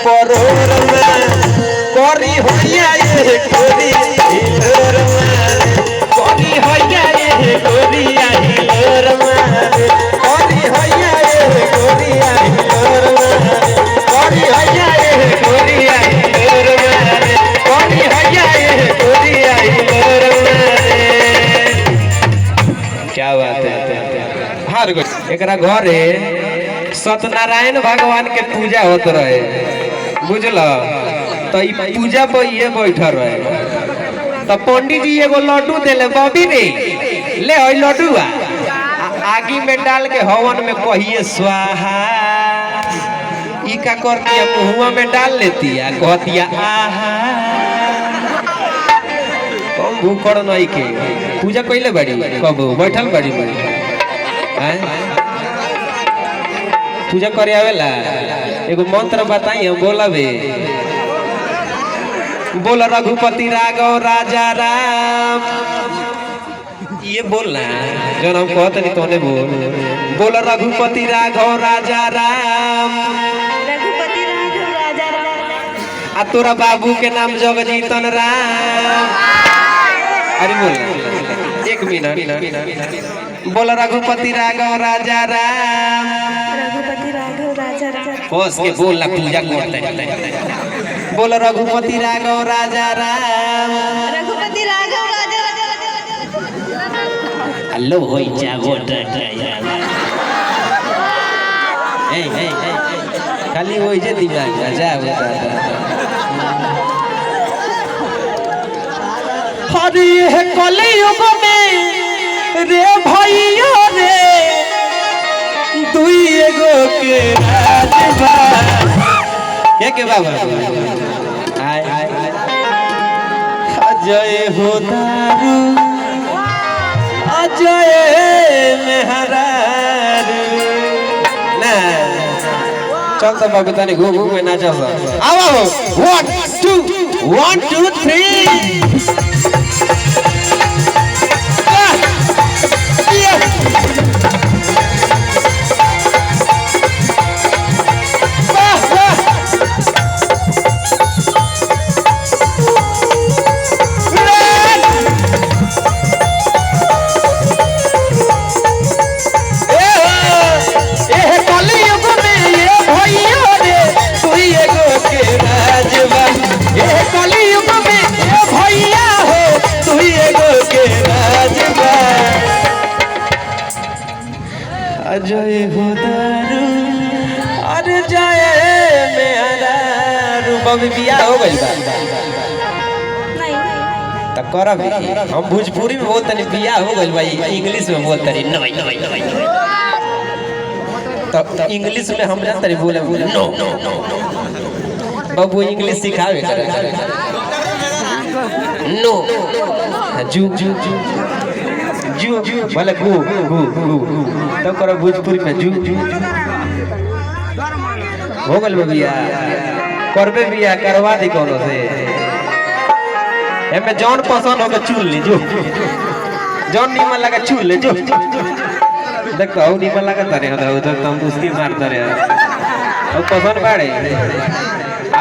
परोर में करी होइया ये गोरी हिलोर में करी होइया ये गोरिया हिलोर में करी होइया ये गोरिया हिलोर में करी होइया ये गोरिया हिलोर में करी होइया ये गोरिया हिलोर में। क्या बात है। हर एकरा घरे सत्यनारायण भगवान के पूजा होत रहे बुझल तो पूजा पर ये बैठल रहे तो पंडित जी एगो लड्डू देले बबी रे ले लड्डू आगी में डाल के हवन में कहिए स्वाहा ई का कर दिया मुहुआ में डाल लेती है कह दिया आहा कम भूखड़ नहीं के पूजा कैले बड़ी कब बैठल बड़ी पूजा करे आवेला एगो मंत्र बताई हम बोलबे बोल रघुपति राघव राजा राम ये बोलना जो हम कहते नहीं तोने बोल रघुपति राघव राजा राम रघुपति राघव राजा राम आ तोरा बाबू के नाम जगजीतन राम। अरे बोल एक मिनट बोल रघुपति राघव राजा राम रघुपति राघव राजा राम बस के बोल ना पूजा करते बोल रघुपति राघव राजा राम रघुपति राघव राजा हेलो होई जागो ए खाली होई जे दिमाग जाओ हरि है कलयुग में रे भैया रे दुई एगो के राजबा के बाबा आय अजय हो दारू अजय मेहरारू ना चल तो बाबू तनी घूम घूम में नाचा सब आओ 1 2 3 अजय हो दारू अरे जय मेहरारू बबी बियाह हो गई बा नहीं त करब हम भोजपुरी में बोलते नहीं बियाह हो गई भाई इंग्लिश में बोलते नहीं तो इंग्लिश में हम जानते नहीं बोले नो बाबू इंग्लिश सिखावे नो जू जू जू जू भले गु तो करो भोजपुरी में जू हो गल बिया करबे बिया करवा दी कोनो से एमे जौन पसंद होके चुन ली जो जौन निमन लगे चुन ले जो देखो औ निमन लगे तरे उधर तुम उसकी मार तरे औ पसंद बाड़े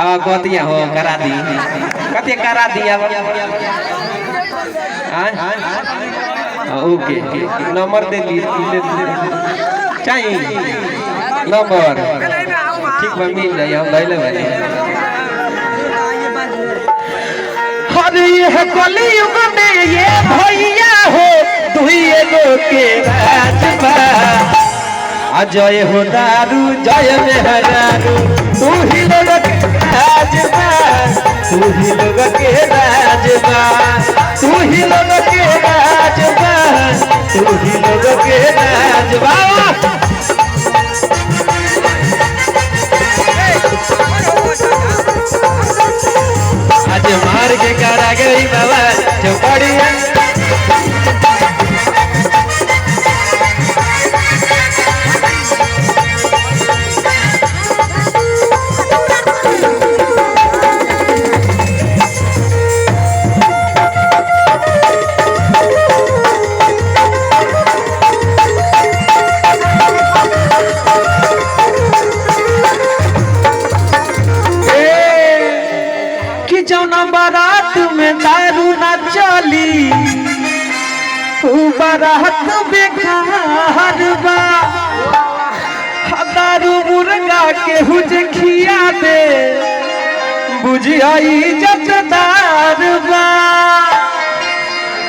आवा गोतिया हो करा दी कते करा दिया ओके नंबर दे दी चाहिए नंबर ठीक बा मिल जाए हम लैले बानी अरे ये कलयुग में ये भैया हो दुई एगो के राजबा अजय हो दारू जय मेहरारू तू ही लोग के राजबा तू ही लोग के राजबा तू ही लोग के राजबा तू ही लोग के राजबा आज मार के करा गई बाबा चौपड़िया जौना बारात में दारू ना चली ऊ बारात बेकार बा। दारू मुर्गा के हुज खिया दे बुझियाई जतदार बा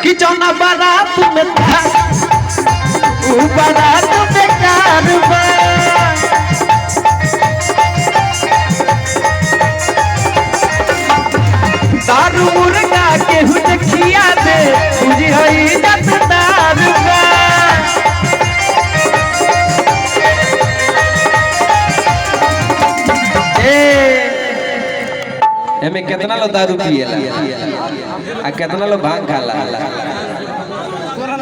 कि जौना बारात में ऊ बारात बेकार बा। दारू मुर्गा के हुज खिया दे बुझियाई जतदार बा। एमे कितना लो दारू पिएला आ कितना लो भांग खाला।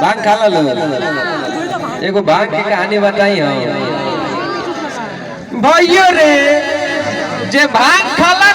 भांग खाला लो एगो भांग की कहानी बताई हम भाइयों रे जे भांग खाला